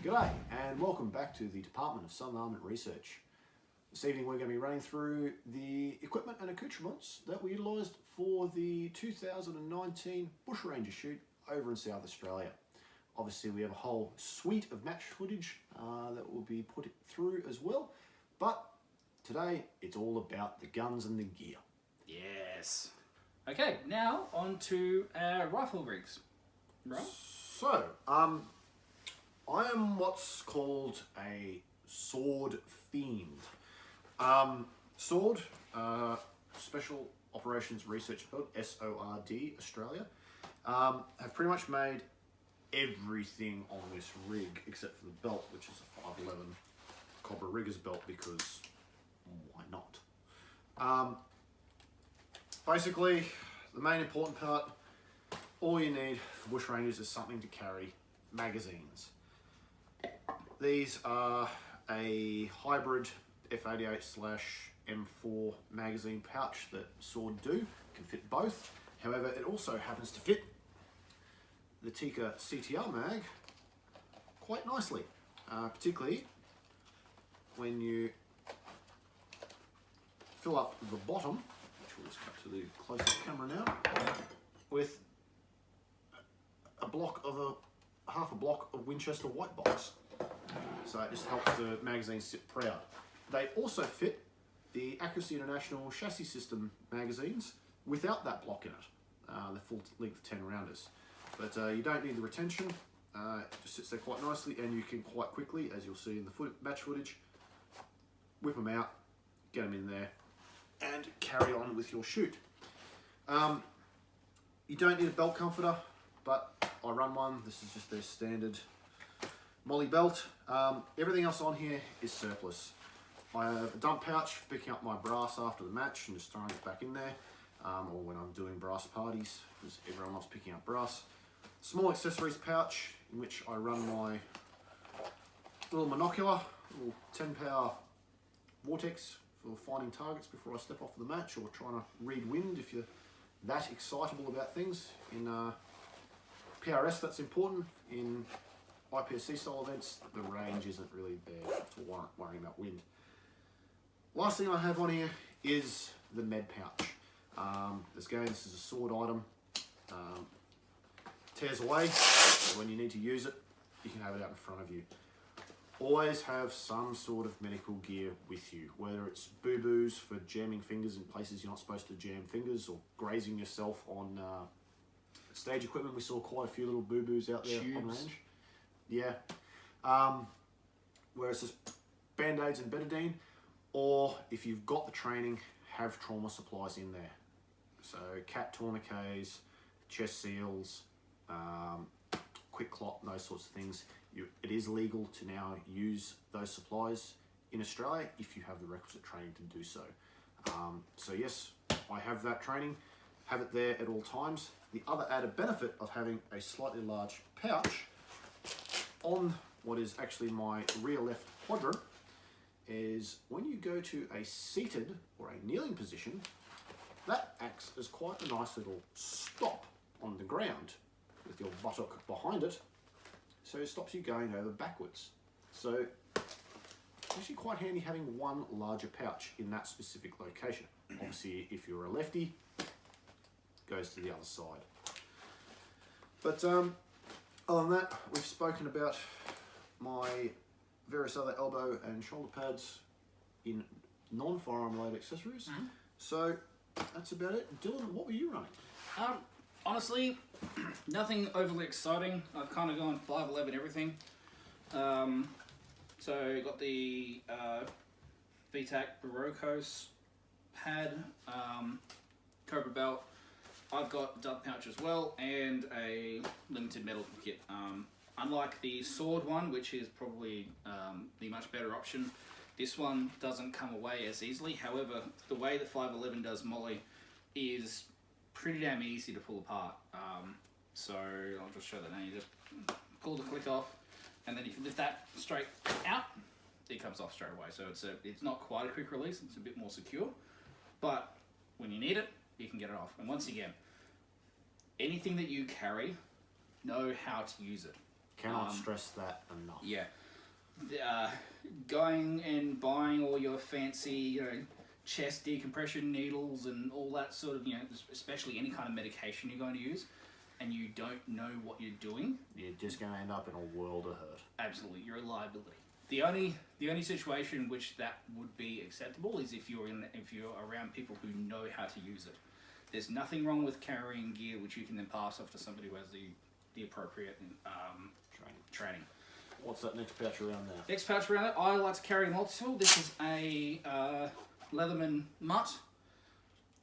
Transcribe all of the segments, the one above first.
G'day and welcome back to the Department of Southern Armament Research. This evening we're going to be running through the equipment and accoutrements that we utilised for the 2019 Bushranger shoot over in South Australia. Obviously we have a whole suite of match footage that we'll be put through as well, but today it's all about the guns and the gear. Yes. Okay, now on to our rifle rigs. Right? So, I am what's called a sword fiend. Special Operations Research Board, SORD, Australia, have pretty much made everything on this rig except for the belt, which is a 511 Cobra Riggers belt, because why not? Basically, the main important part, all you need for Bushrangers is something to carry magazines. These are a hybrid F88/M4 magazine pouch that Sword do, can fit both. However, it also happens to fit the Tikka CTR mag quite nicely, particularly when you fill up the bottom, which we'll just cut to the close-up camera now, with half a block of Winchester white box. So it just helps the magazine sit proud. They also fit the Accuracy International chassis system magazines without that block in it, the full length 10 rounders. But you don't need the retention, it just sits there quite nicely, and you can quite quickly, as you'll see in the match footage, whip them out, get them in there, and carry on with your shoot. You don't need a belt comforter, but I run one. This is just their standard Molly belt. Everything else on here is surplus. I have a dump pouch for picking up my brass after the match and just throwing it back in there, or when I'm doing brass parties, because everyone loves picking up brass. Small accessories pouch in which I run my little monocular, little 10 power vortex for finding targets before I step off the match, or trying to read wind if you're that excitable about things. In PRS that's important. In IPSC style events, the range isn't really there to warrant worrying about wind. Last thing I have on here is the med pouch. This is a sword item. Tears away, so when you need to use it, you can have it out in front of you. Always have some sort of medical gear with you, whether it's boo-boos for jamming fingers in places you're not supposed to jam fingers, or grazing yourself on stage equipment. We saw quite a few little boo-boos out there on range. Yeah. Where it's just band-aids and betadine, or if you've got the training, have trauma supplies in there. So cat tourniquets, chest seals, quick clot, those sorts of things. It is legal to now use those supplies in Australia if you have the requisite training to do so. So yes, I have that training, have it there at all times. The other added benefit of having a slightly large pouch on what is actually my rear left quadrant is when you go to a seated or a kneeling position, that acts as quite a nice little stop on the ground with your buttock behind it, so it stops you going over backwards. So it's actually quite handy having one larger pouch in that specific location. Obviously if you're a lefty, it goes to the other side. But other than that, we've spoken about my various other elbow and shoulder pads in non-firearm related accessories. So that's about it. Dylan, what were you running? Honestly, nothing overly exciting. I've kind of gone 511 everything. So got the VTAC Barocos pad, Cobra belt. I've got a dump pouch as well, and a limited metal kit. Unlike the sword one, which is probably the much better option, this one doesn't come away as easily. However, the way that 511 does Molly is pretty damn easy to pull apart. So I'll just show that now. You just pull the click off, and then if you lift that straight out, it comes off straight away. So it's not quite a quick release, it's a bit more secure, but when you need it, you can get it off. And once again, anything that you carry, know how to use it. Cannot stress that enough. Yeah. Going and buying all your fancy, chest decompression needles and all that sort of, especially any kind of medication you're going to use, and you don't know what you're doing, you're just going to end up in a world of hurt. Absolutely, you're a liability. The only situation in which that would be acceptable is if you're around people who know how to use it. There's nothing wrong with carrying gear which you can then pass off to somebody who has the appropriate training. What's that next pouch around there? Next pouch around it, I like to carry a multi-tool. This is a Leatherman Mutt.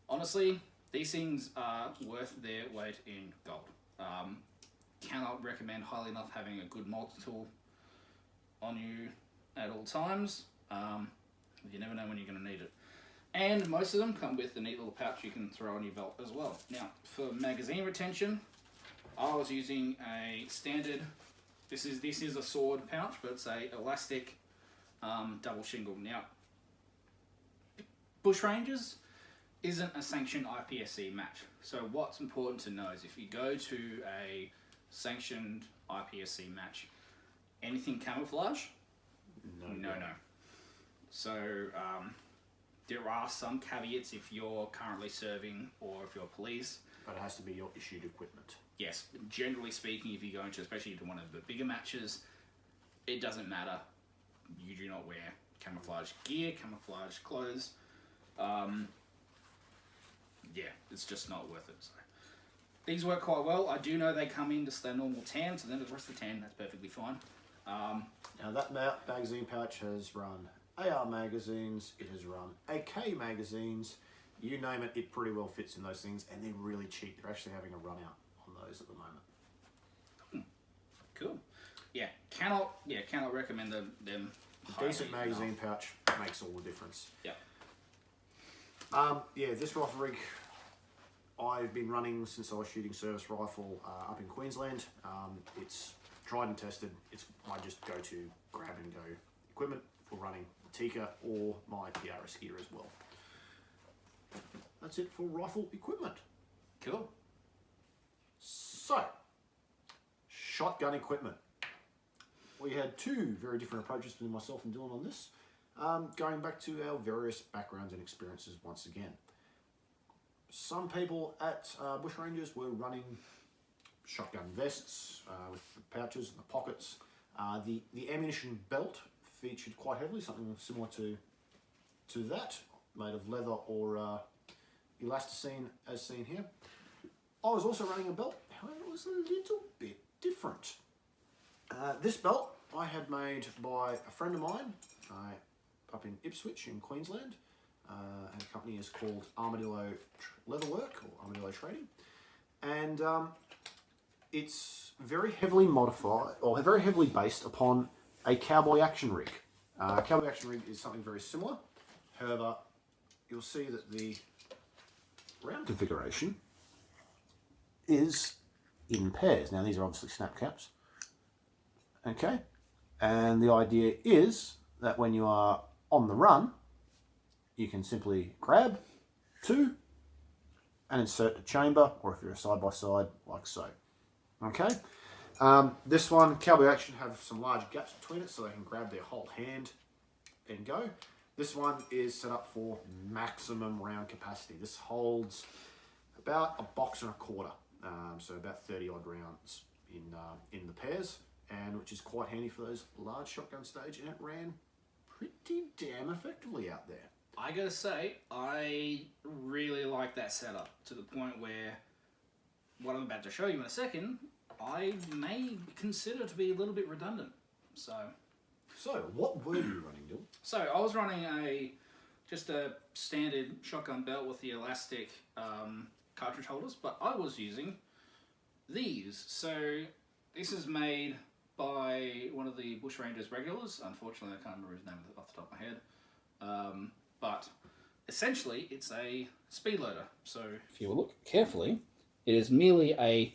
Honestly, these things are worth their weight in gold. Cannot recommend highly enough having a good multi-tool on you at all times. You never know when you're going to need it. And most of them come with a neat little pouch you can throw on your belt as well. Now, for magazine retention, I was using a standard. This is a sword pouch, but it's a elastic double shingle. Now, Bushrangers isn't a sanctioned IPSC match. So what's important to know is if you go to a sanctioned IPSC match, anything camouflage? No. So there are some caveats if you're currently serving or if you're police. But it has to be your issued equipment. Yes, generally speaking, if you're going to, especially to one of the bigger matches, it doesn't matter. You do not wear camouflage gear, camouflage clothes. Yeah, it's just not worth it. So these work quite well. I do know they come in just their normal tan, so then the rest of the tan, that's perfectly fine. Now that magazine pouch has run AR magazines, it has run AK magazines, you name it, it pretty well fits in those things, and they're really cheap. They're actually having a run out on those at the moment. Cool. Yeah, cannot recommend them. Decent magazine pouch makes all the difference. Yeah. This rifle rig I've been running since I was shooting service rifle up in Queensland. It's tried and tested. It's my just go to grab and go equipment for running Tika or my PRS gear as well. That's it for rifle equipment. Cool. So, shotgun equipment. We had two very different approaches between myself and Dylan on this. Going back to our various backgrounds and experiences once again. Some people at Bushrangers were running shotgun vests with the pouches and the pockets. The ammunition belt featured quite heavily, something similar to that, made of leather or elasticine as seen here. I was also running a belt, however it was a little bit different. This belt I had made by a friend of mine up in Ipswich in Queensland. And the company is called Armadillo Leatherwork or Armadillo Trading. And it's very heavily modified or very heavily based upon a cowboy action rig. Cowboy action rig is something very similar. However, you'll see that the round configuration is in pairs. Now these are obviously snap caps. Okay, and the idea is that when you are on the run, you can simply grab two and insert the chamber, or if you're a side-by-side, like so. Okay, this one, Cowboy Action, have some large gaps between it so they can grab their whole hand and go. This one is set up for maximum round capacity. This holds about a box and a quarter, so about 30 odd rounds in the pairs, and which is quite handy for those large shotgun stage, and it ran pretty damn effectively out there. I gotta say, I really like that setup to the point where what I'm about to show you in a second, I may consider to be a little bit redundant. So what were you running, Dylan? So I was running just a standard shotgun belt with the elastic cartridge holders, but I was using these. So this is made by one of the Bushrangers regulars. Unfortunately, I can't remember his name off the top of my head. But essentially, it's a speed loader. So if you look carefully, it is merely a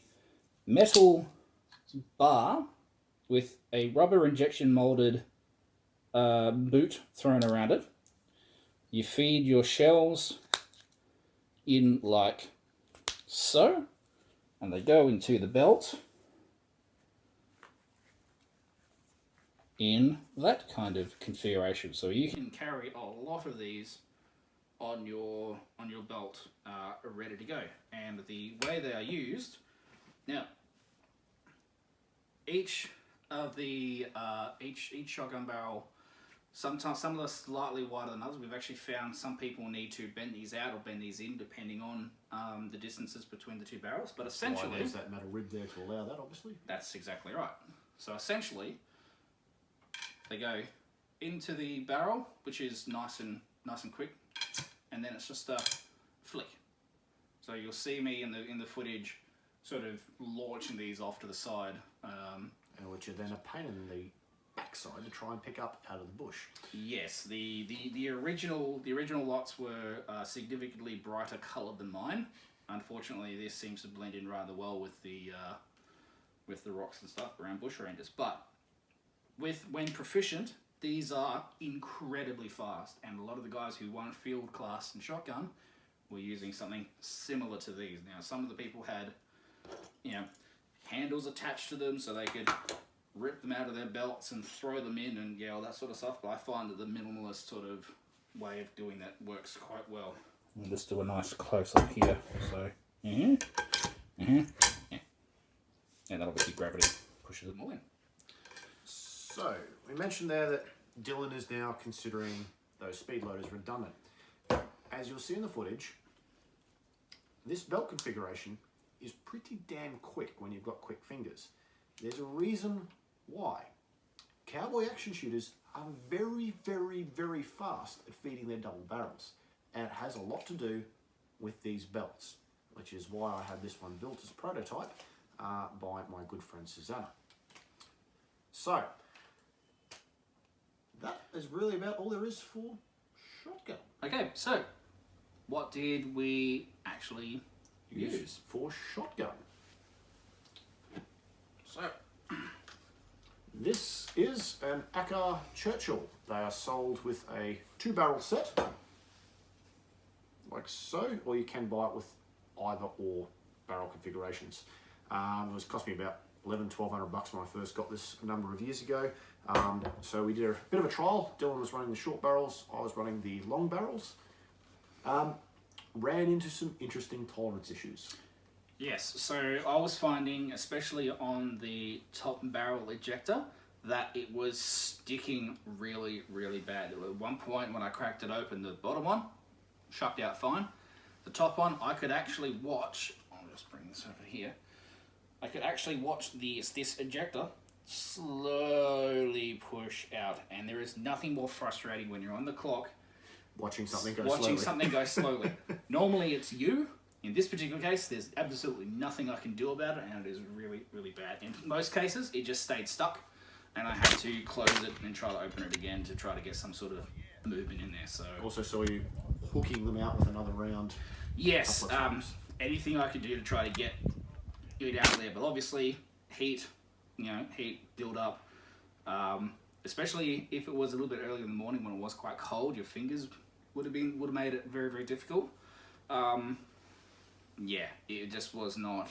metal bar with a rubber injection molded boot thrown around it. You feed your shells in like so, and they go into the belt. in that kind of configuration. So you can carry a lot of these on your belt ready to go. And the way they are used, now each of the each shotgun barrel, sometimes some of them are slightly wider than others. We've actually found some people need to bend these out or bend these in depending on the distances between the two barrels. But essentially, there's that metal rib there to allow that, obviously. That's exactly right. So essentially, they go into the barrel, which is nice and quick, and then it's just a flick. So you'll see me in the footage, sort of launching these off to the side, which are then a pain in the backside to try and pick up out of the bush. Yes, the original lots were significantly brighter coloured than mine. Unfortunately, this seems to blend in rather well with the rocks and stuff around Bushrangers. But when proficient, these are incredibly fast, and a lot of the guys who won field class and shotgun were using something similar to these. Now, some of the people had, handles attached to them so they could rip them out of their belts and throw them in and all that sort of stuff. But I find that the minimalist sort of way of doing that works quite well. I'll just do a nice close up here. So, and obviously gravity pushes them all in. So, we mentioned there that Dylan is now considering those speed loaders redundant. As you'll see in the footage, this belt configuration is pretty damn quick when you've got quick fingers. There's a reason why. Cowboy action shooters are very, very, very fast at feeding their double barrels. And it has a lot to do with these belts, which is why I had this one built as a prototype by my good friend Susanna. So, that is really about all there is for shotgun. Okay, so what did we actually use for shotgun? So, this is an Acker Churchill. They are sold with a 2-barrel set, like so, or you can buy it with either or barrel configurations. It was cost me about $1,100-1,200 when I first got this a number of years ago. So we did a bit of a trial. Dylan was running the short barrels, I was running the long barrels. Ran into some interesting tolerance issues. Yes, so I was finding, especially on the top barrel ejector, that it was sticking really, really bad. At one point when I cracked it open, the bottom one shucked out fine. The top one, I could actually watch, I'll just bring this over here, I could actually watch this ejector slowly push out, and there is nothing more frustrating when you're on the clock watching something go slowly. Normally it's you. In this particular case, there's absolutely nothing I can do about it, and it is really, really bad. In most cases, it just stayed stuck, and I had to close it and try to open it again to try to get some sort of movement in there. So also saw you hooking them out with another round. Yes, anything I could do to try to get it out of there, but obviously heat build up. Especially if it was a little bit early in the morning when it was quite cold, your fingers would have made it very, very difficult. Yeah, it just wasn't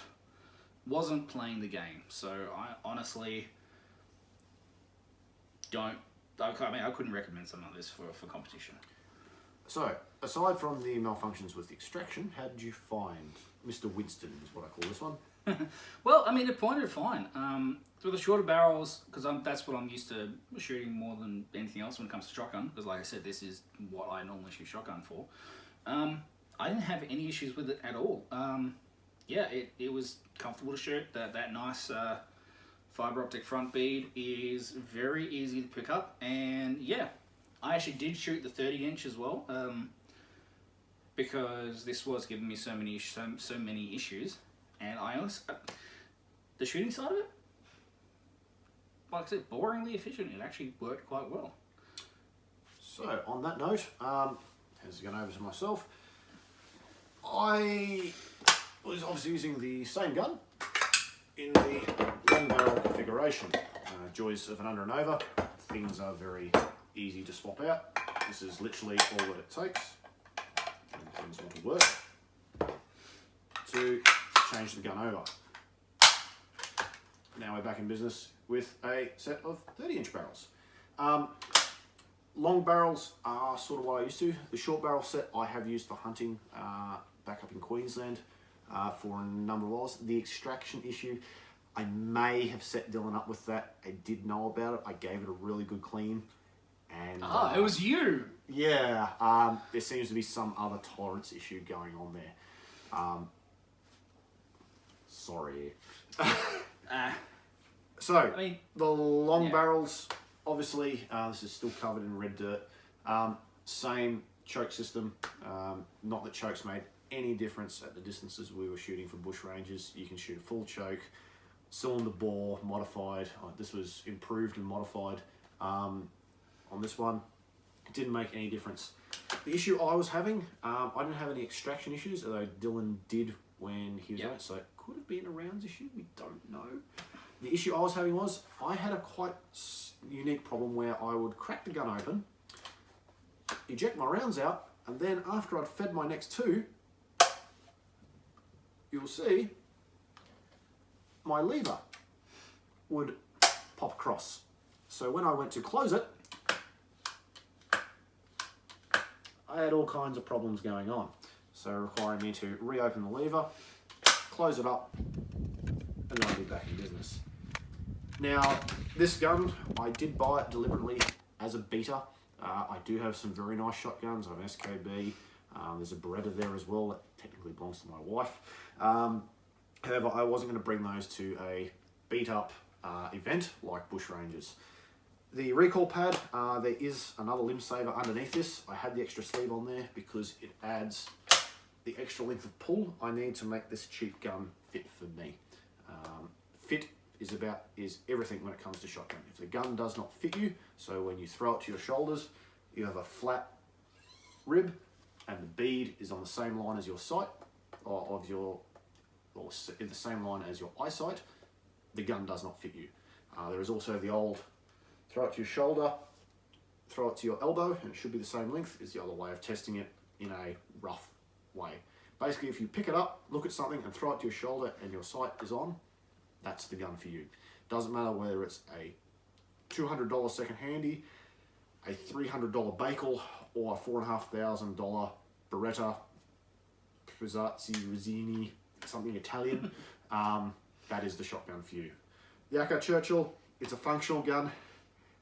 playing the game. So I honestly I couldn't recommend something like this for competition. So, aside from the malfunctions with the extraction, how did you find Mr. Winston, is what I call this one? Well, I mean, it pointed fine. For the shorter barrels, because that's what I'm used to shooting more than anything else when it comes to shotgun, because like I said, this is what I normally shoot shotgun for. I didn't have any issues with it at all. Yeah, it was comfortable to shoot. That nice fiber optic front bead is very easy to pick up, and yeah, I actually did shoot the 30-inch as well, because this was giving me so many issues, and I honestly, the shooting side of it, like I said, boringly efficient. It actually worked quite well. So on that note, as going over to myself, I was obviously using the same gun in the long barrel configuration. Joys of an under and over. Things are very easy to swap out. This is literally all that it takes, and things want to work, to change the gun over. Now we're back in business with a set of 30-inch barrels. Long barrels are sort of what I used to. The short barrel set I have used for hunting back up in Queensland for a number of hours. The extraction issue, I may have set Dylan up with that. I did know about it. I gave it a really good clean. And it was you. Yeah, there seems to be some other tolerance issue going on there. Sorry. So, I mean, the long barrels, obviously, this is still covered in red dirt. Same choke system. Not that chokes made any difference at the distances we were shooting for Bushrangers. You can shoot a full choke, cylinder bore, modified. This was improved and modified on this one. It didn't make any difference. The issue I was having, I didn't have any extraction issues, although Dylan did when he was on it, so it could have been a rounds issue, we don't know. The issue I was having was, I had a quite unique problem where I would crack the gun open, eject my rounds out, and then after I'd fed my next two, you'll see my lever would pop across. So when I went to close it, I had all kinds of problems going on. So requiring me to reopen the lever, close it up, and then I'll be back in business. Now, this gun, I did buy it deliberately as a beater. I do have some very nice shotguns. I have an SKB. There's a Beretta there as well that technically belongs to my wife. However, I wasn't going to bring those to a beat-up event like Bushrangers. The recoil pad, there is another limb saver underneath this. I had the extra sleeve on there because it adds the extra length of pull I need to make this cheap gun fit for me. Fit is everything when it comes to shotgun. If the gun does not fit you, so when you throw it to your shoulders, you have a flat rib and the bead is on the same line as your sight, or in the same line as your eyesight, the gun does not fit you. There is also the old throw it to your shoulder, throw it to your elbow, and it should be the same length, is the other way of testing it in a rough way. Basically, if you pick it up, look at something and throw it to your shoulder and your sight is on, that's the gun for you. Doesn't matter whether it's a $200 second handy, a $300 Bakel, or a $4,500 Beretta, Rizzini, something Italian. That is the shotgun for you. The Acco Churchill, it's a functional gun.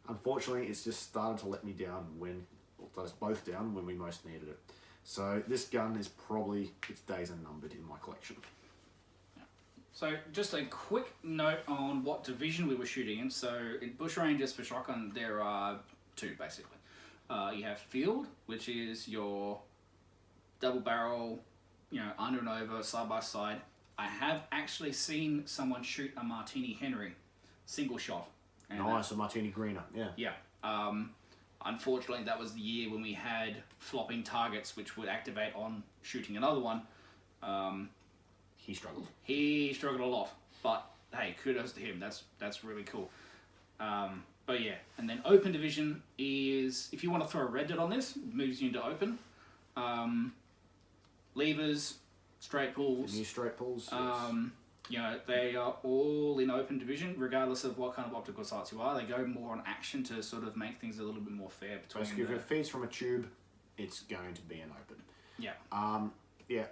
Unfortunately, it's just started to let me down let us both down when we most needed it. So this gun is probably, its days are numbered in my collection. So just a quick note on what division we were shooting in. So in Bushrangers for shotgun, there are two basically. You have field, which is your double barrel, under and over, side by side. I have actually seen someone shoot a Martini Henry, single shot. And nice, a Martini Greener, yeah. Yeah. Unfortunately, that was the year when we had flopping targets, which would activate on shooting another one. He struggled. He struggled a lot, but hey, kudos to him. That's really cool. But yeah, and then open division is, if you want to throw a red dot on this, moves you into open. Levers, straight pulls. The new straight pulls. Yes. They are all in open division, regardless of what kind of optical sights you are. They go more on action to sort of make things a little bit more fair between. Basically, if it feeds from a tube, it's going to be an open. Yeah.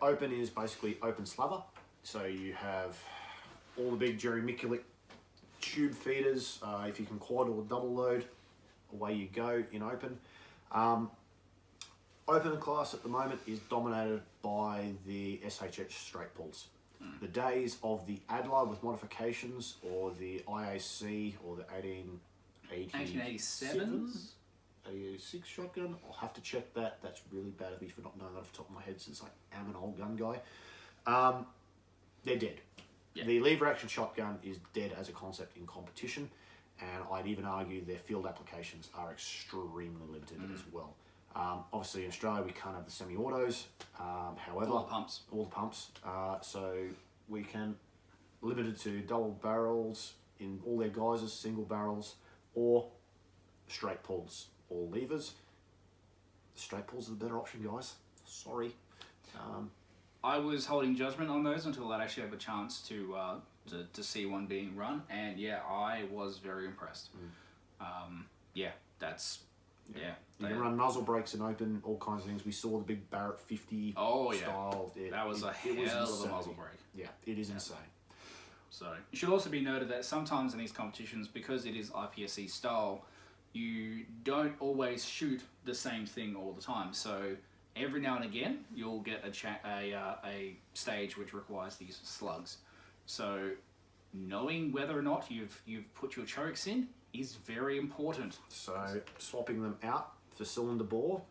Open is basically open slaver. So you have all the big Jerry Mikulik tube feeders. If you can quad or double load, away you go in open. Open class at the moment is dominated by the SHH straight pulls. The days of the Adler with modifications, or the IAC, or the 1887s? 86 shotgun. I'll have to check that. That's really bad of me for not knowing that off the top of my head, since I am an old gun guy. They're dead. Yeah. The lever action shotgun is dead as a concept in competition, and I'd even argue their field applications are extremely limited as well. Obviously in Australia we can't have the semi-autos, however... All the pumps. So we can limit it to double barrels in all their guises, single barrels, or straight pulls or levers. Straight pulls are the better option, guys. Sorry. I was holding judgment on those until I'd actually have a chance to see one being run, and yeah, I was very impressed. That's yeah. You can run muzzle brakes and open all kinds of things. We saw the big Barrett 50 style. That was a hell of a muzzle brake. Yeah, it is insane. So it should also be noted that sometimes in these competitions, because it is IPSC style, you don't always shoot the same thing all the time. So every now and again, you'll get a stage which requires these slugs. So knowing whether or not you've put your chokes in is very important. So swapping them out for cylinder bore,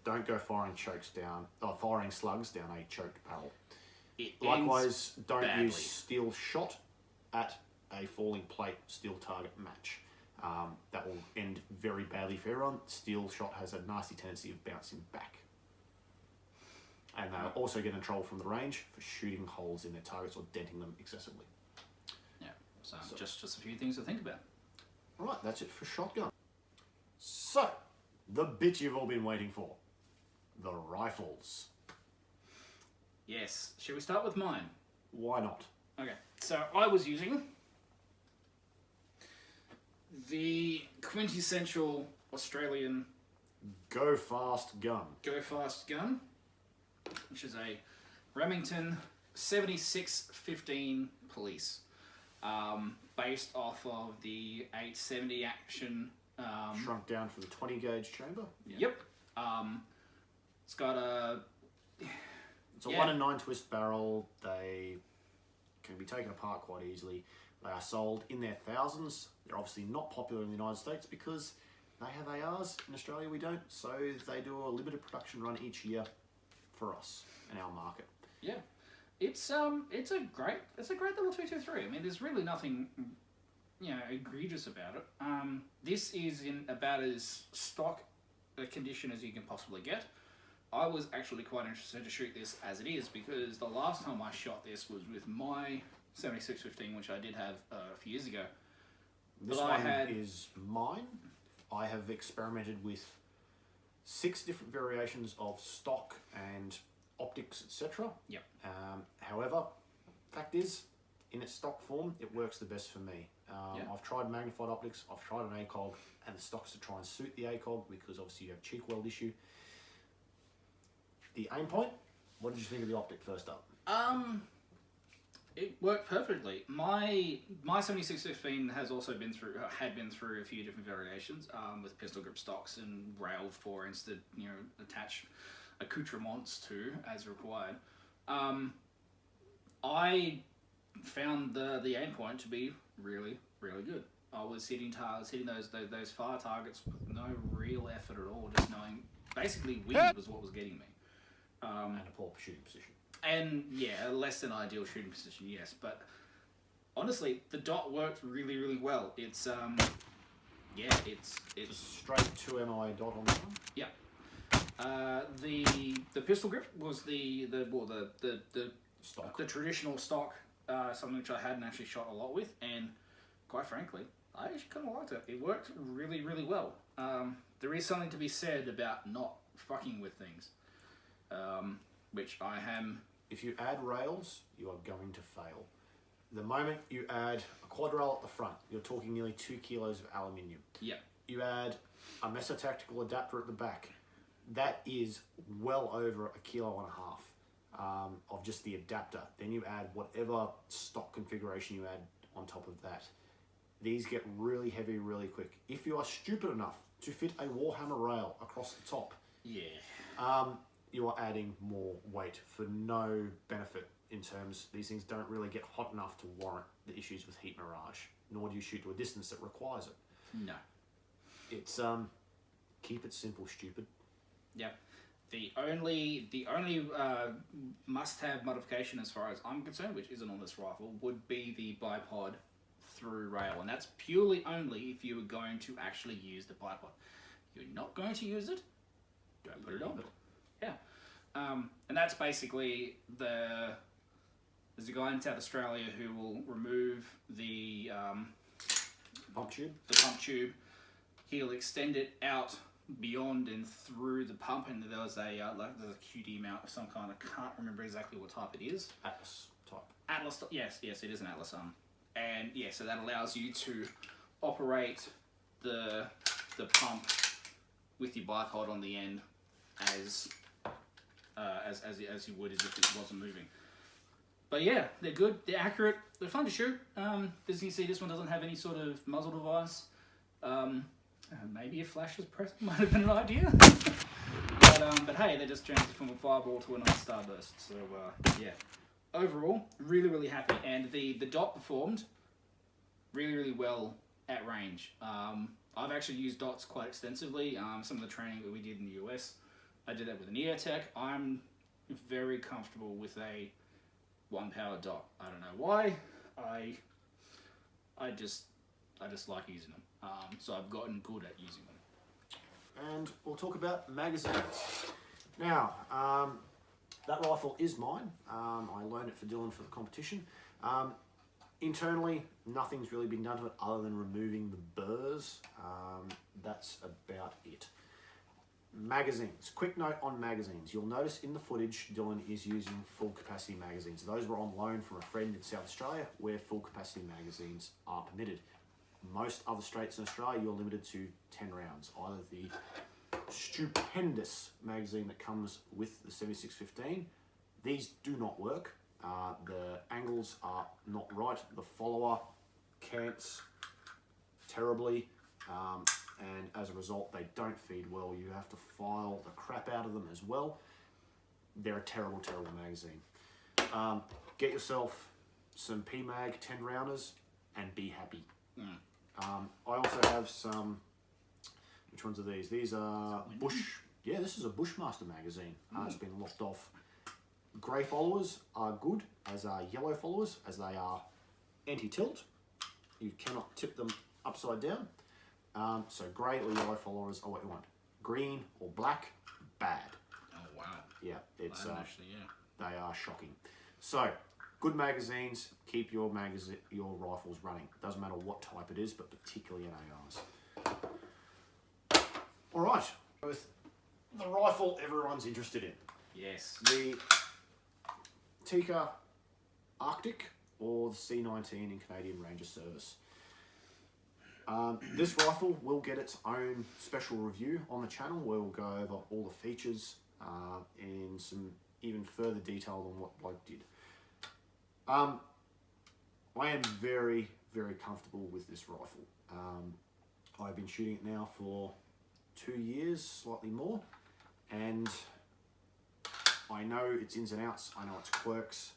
don't go firing slugs down a choked barrel. Likewise, don't use steel shot at a falling plate steel target match. That will end very badly for everyone. Steel shot has a nasty tendency of bouncing back. And they'll also get in trouble from the range for shooting holes in their targets or denting them excessively. Yeah, so just a few things to think about. Alright, that's it for shotgun. So, the bit you've all been waiting for. The rifles. Yes. Shall we start with mine? Why not? Okay, so I was using the quintessential Australian Go Fast gun. Go Fast gun, which is a Remington 7615 Police, based off of the 870 action. Shrunk down from the 20 gauge chamber. Yep. It's got a... It's a 1 in 9 twist barrel. They can be taken apart quite easily. They are sold in their thousands. They're obviously not popular in the United States because they have ARs. In Australia we don't. So they do a limited production run each year for us and our market. Yeah. It's a great little 223. I mean, there's really nothing egregious about it. This is in about as stock a condition as you can possibly get. I was actually quite interested to shoot this as it is because the last time I shot this was with my 7615, which I did have a few years ago. This is mine. I have experimented with 6 different variations of stock and optics, etc. Yep. However, fact is, in its stock form, it works the best for me. I've tried magnified optics, I've tried an ACOG, and the stock's to try and suit the ACOG because obviously you have cheek weld issue. The aim point, what did you think of the optic first up? It worked perfectly. My 7615 had been through a few different variations with pistol grip stocks and rail forends that attach accoutrements to as required. I found the aim point to be really, really good. I was hitting those far targets with no real effort at all, just knowing basically wind was what was getting me. And a poor shooting position. And yeah, a less than ideal shooting position, yes. But honestly, the dot worked really, really well. It's it's straight 2MI dot on that one. Yeah. The pistol grip was the stock, the traditional stock, something which I hadn't actually shot a lot with, and quite frankly, I actually kind of liked it. It worked really, really well. There is something to be said about not fucking with things. Which I am. If you add rails, you are going to fail. The moment you add a quad rail at the front, you're talking nearly 2 kilos of aluminium. Yeah. You add a Mesa Tactical adapter at the back. That is well over 1.5 kilos of just the adapter. Then you add whatever stock configuration you add on top of that. These get really heavy really quick. If you are stupid enough to fit a Warhammer rail across the top, you are adding more weight for no benefit in terms these things don't really get hot enough to warrant the issues with heat mirage, nor do you shoot to a distance that requires it. No. It's keep it simple, stupid. Yeah. The only must-have modification as far as I'm concerned, which isn't on this rifle, would be the bipod through rail, and that's purely only if you were going to actually use the bipod. You're not going to use it, don't put it on. Yeah. And that's basically there's a guy in South Australia who will remove the pump tube. He'll extend it out beyond and through the pump, and there's a QD mount of some kind. I can't remember exactly what type it is. Atlas type. Atlas. Yes, it is an Atlas. And yeah, so that allows you to operate the the pump with your bike hold on the end as you would as if it wasn't moving. But yeah, they're good, they're accurate, they're fun to shoot. As you can see, this one doesn't have any sort of muzzle device. Maybe a flashless press might have been an idea. But hey, they just changed it from a fireball to a nice starburst. So yeah, overall, really, really happy. And the dot performed really, really well at range. I've actually used dots quite extensively. Some of the training that we did in the US, I did that with an EOTech. I'm very comfortable with a 1-power dot. I don't know why. I just like using them. So I've gotten good at using them. And we'll talk about magazines. Now, that rifle is mine. I loaned it for Dylan for the competition. Internally, nothing's really been done to it other than removing the burrs. That's about it. Magazines. Quick note on magazines. You'll notice in the footage, Dylan is using full capacity magazines. Those were on loan from a friend in South Australia where full capacity magazines are permitted. Most other states in Australia, you're limited to 10 rounds. Either the stupendous magazine that comes with the 7615, these do not work. The angles are not right. The follower cants terribly, and as a result, they don't feed well. You have to file the crap out of them as well. They're a terrible, terrible magazine. Get yourself some PMag 10 rounders and be happy. I also have some, which ones are these? These are yeah, this is a Bushmaster magazine. It's been locked off. Grey followers are good, as are yellow followers, as they are anti-tilt. You cannot tip them upside down. So grey or yellow followers are what you want. Green or black, bad. Oh wow. Yeah, it's actually, yeah. They are shocking. So good magazines keep your rifles running. Doesn't matter what type it is, but particularly in ARs. All right, with the rifle everyone's interested in. Yes. The Tikka Arctic or the C19 in Canadian Ranger Service. This rifle will get its own special review on the channel where we'll go over all the features in some even further detail than what Bloke did. I am very, very comfortable with this rifle. I've been shooting it now for 2 years, slightly more, and I know its ins and outs, I know its quirks,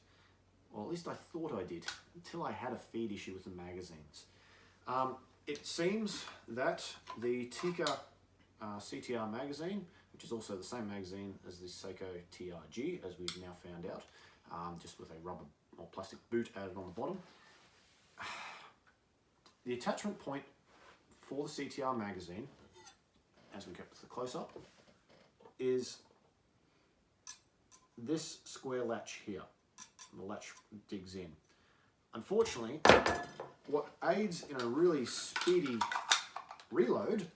or at least I thought I did, until I had a feed issue with the magazines. It seems that the Tikka CTR magazine, which is also the same magazine as the Seiko TRG, as we've now found out, just with a rubber or plastic boot added on the bottom. The attachment point for the CTR magazine, as we get to the close-up, is this square latch here. The latch digs in. Unfortunately, what aids in a really speedy reload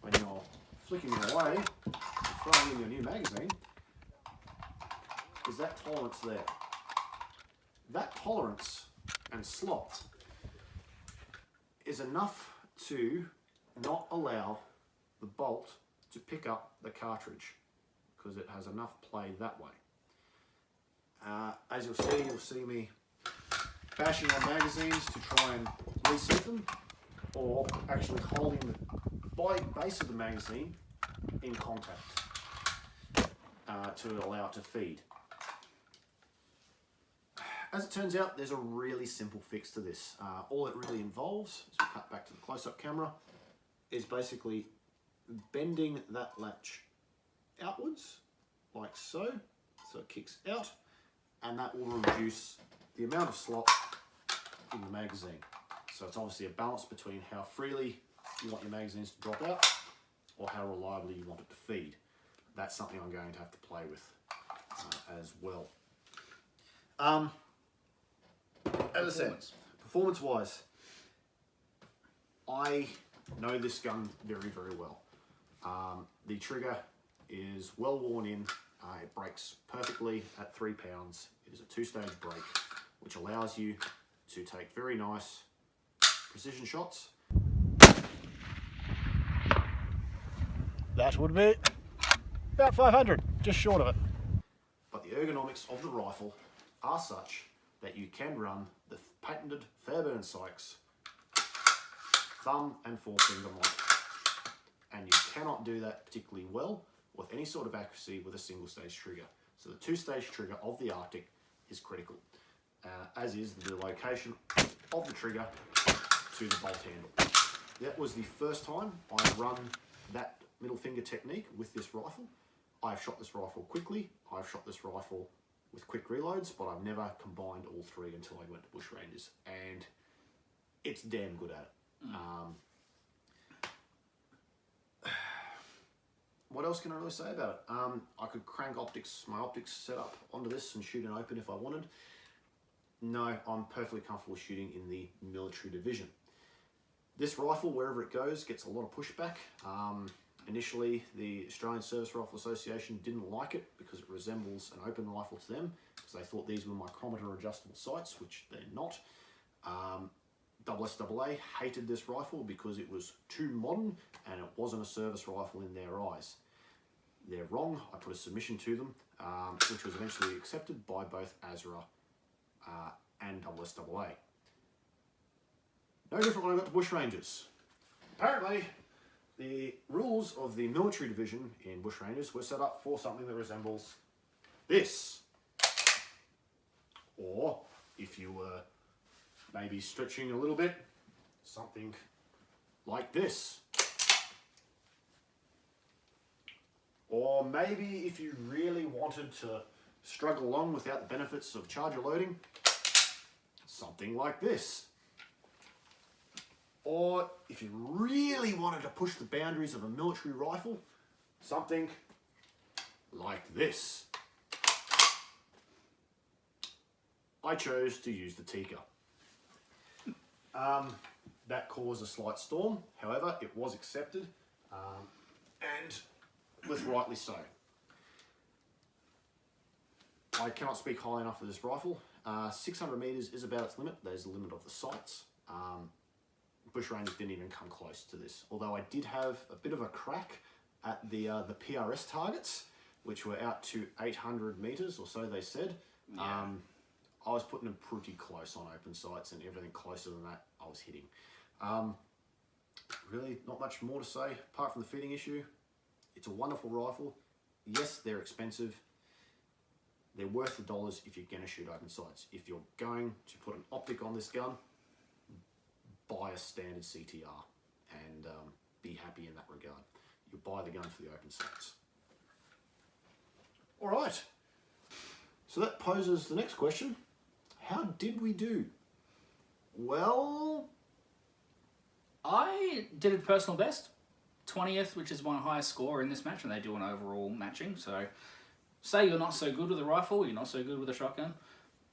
when you're flicking it away and throwing in your new magazine is that tolerance there. That tolerance and slot is enough to not allow the bolt to pick up the cartridge because it has enough play that way. As you'll see me bashing on magazines to try and reset them, or actually holding the base of the magazine in contact to allow it to feed. As it turns out, there's a really simple fix to this. All it really involves, as we cut back to the close-up camera, is basically bending that latch outwards, like so it kicks out, and that will reduce the amount of slot in the magazine. So it's obviously a balance between how freely you want your magazines to drop out or how reliably you want it to feed. That's something I'm going to have to play with as well. As I said, performance-wise, I know this gun very, very well. The trigger is well worn in. It breaks perfectly at 3 pounds. It is a 2-stage break, which allows you to take very nice precision shots that would be about 500, just short of it. But the ergonomics of the rifle are such that you can run the patented Fairbairn Sykes thumb and forefinger model. And you cannot do that particularly well with any sort of accuracy with a single stage trigger. So the two-stage trigger of the Arctic is critical, as is the location of the trigger to the bolt handle. That was the first time I've run that middle finger technique with this rifle. I've shot this rifle quickly, I've shot this rifle with quick reloads, but I've never combined all three until I went to Bushrangers, and it's damn good at it. What else can I really say about it? I could crank my optics setup onto this and shoot an open if I wanted. No, I'm perfectly comfortable shooting in the military division. This rifle, wherever it goes, gets a lot of pushback. Initially, the Australian Service Rifle Association didn't like it because it resembles an open rifle to them, because they thought these were micrometer adjustable sights, which they're not. SSAA hated this rifle because it was too modern and it wasn't a service rifle in their eyes. They're wrong. I put a submission to them, which was eventually accepted by both ASRA and SSAA. No different when I got to Bushrangers. Apparently, the rules of the military division in Bushrangers were set up for something that resembles this. Or, if you were maybe stretching a little bit, something like this. Or maybe if you really wanted to struggle along without the benefits of charger loading, something like this. Or if you really wanted to push the boundaries of a military rifle, something like this. I chose to use the Tikka. That caused a slight storm, however, it was accepted, and with rightly so. I cannot speak highly enough of this rifle. 600 meters is about its limit. That is the limit of the sights. Bushrangers didn't even come close to this, although I did have a bit of a crack at the PRS targets, which were out to 800 meters or so, they said. Yeah. I was putting them pretty close on open sights, and everything closer than that I was hitting. Really not much more to say apart from the fitting issue. It's a wonderful rifle. Yes, they're expensive. They're worth the dollars if you're going to shoot open sights. If you're going to put an optic on this gun, buy a standard CTR and be happy in that regard. You buy the gun for the open sights. All right. So that poses the next question. How did we do? Well, I did a personal best. 20th, which is my highest score in this match, and they do an overall matching. So, say you're not so good with a rifle, you're not so good with a shotgun,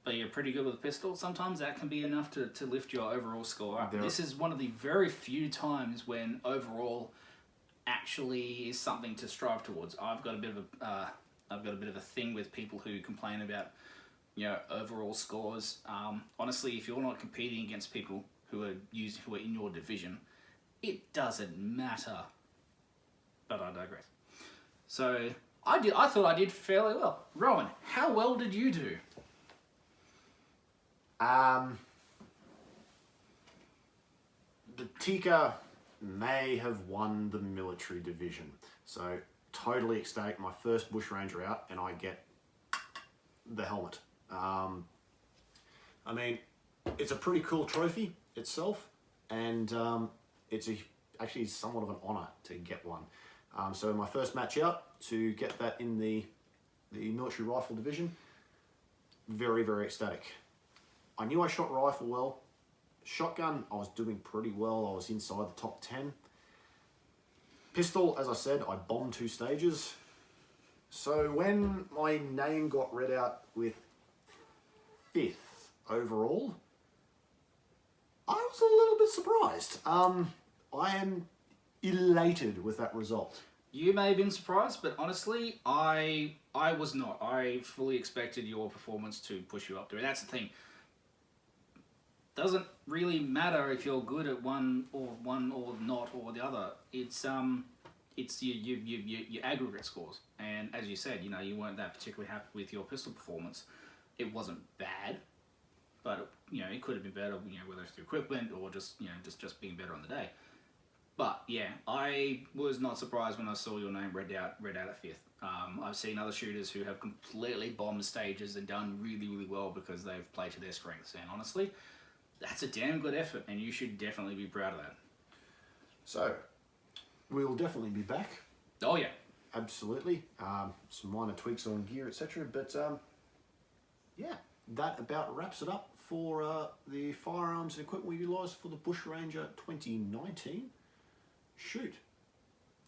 but you're pretty good with a pistol, sometimes that can be enough to lift your overall score up. This is one of the very few times when overall actually is something to strive towards. I've got a bit of a thing with people who complain about, you know, overall scores. Honestly, if you're not competing against people who are in your division, it doesn't matter. But I digress. So I thought I did fairly well. Rowan, how well did you do? The Tikka may have won the military division. So totally ecstatic, my first bushranger out, and I get the helmet. I mean, it's a pretty cool trophy itself, and it's actually somewhat of an honour to get one. So my first match out, to get that in the military rifle division, very, very ecstatic. I knew I shot rifle well. Shotgun, I was doing pretty well. I was inside the top 10. Pistol, as I said, I bombed 2 stages. So when my name got read out with 5th overall, I was a little bit surprised. I am elated with that result. You may have been surprised, but honestly, I was not. I fully expected your performance to push you up there. That's the thing. Doesn't really matter if you're good at one or not or the other. It's it's your aggregate scores. And as you said, you weren't that particularly happy with your pistol performance. It wasn't bad, but it could have been better. Whether it's through equipment or just just being better on the day. But yeah, I was not surprised when I saw your name read out at 5th. I've seen other shooters who have completely bombed stages and done really, really well because they've played to their strengths. And honestly, that's a damn good effort, and you should definitely be proud of that. So, we'll definitely be back. Oh yeah, absolutely. Some minor tweaks on gear, etc. But yeah, that about wraps it up for the firearms and equipment we utilised for the Bushranger 2019 shoot.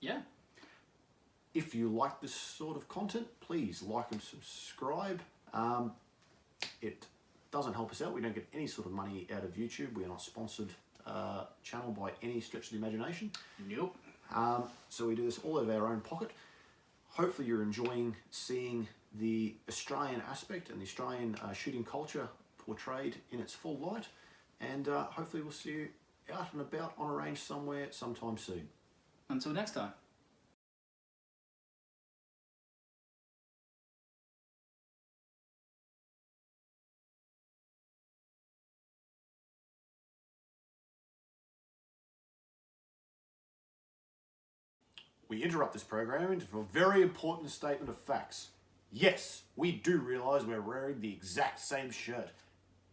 Yeah. If you like this sort of content, please like and subscribe. It doesn't help us out. We don't get any sort of money out of YouTube. We are not sponsored channel by any stretch of the imagination. Nope. So we do this all out of our own pocket. Hopefully you're enjoying seeing the Australian aspect and the Australian shooting culture portrayed in its full light. And hopefully we'll see you out and about on a range somewhere sometime soon. Until next time. We interrupt this programming for a very important statement of facts. Yes, we do realise we're wearing the exact same shirt.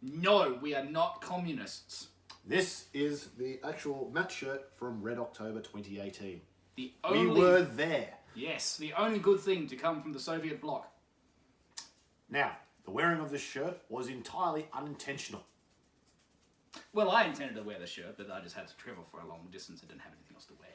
No, we are not communists. This is the actual match shirt from Red October 2018. We were there. Yes, the only good thing to come from the Soviet bloc. Now, the wearing of this shirt was entirely unintentional. Well, I intended to wear the shirt, but I just had to travel for a long distance and didn't have anything else to wear.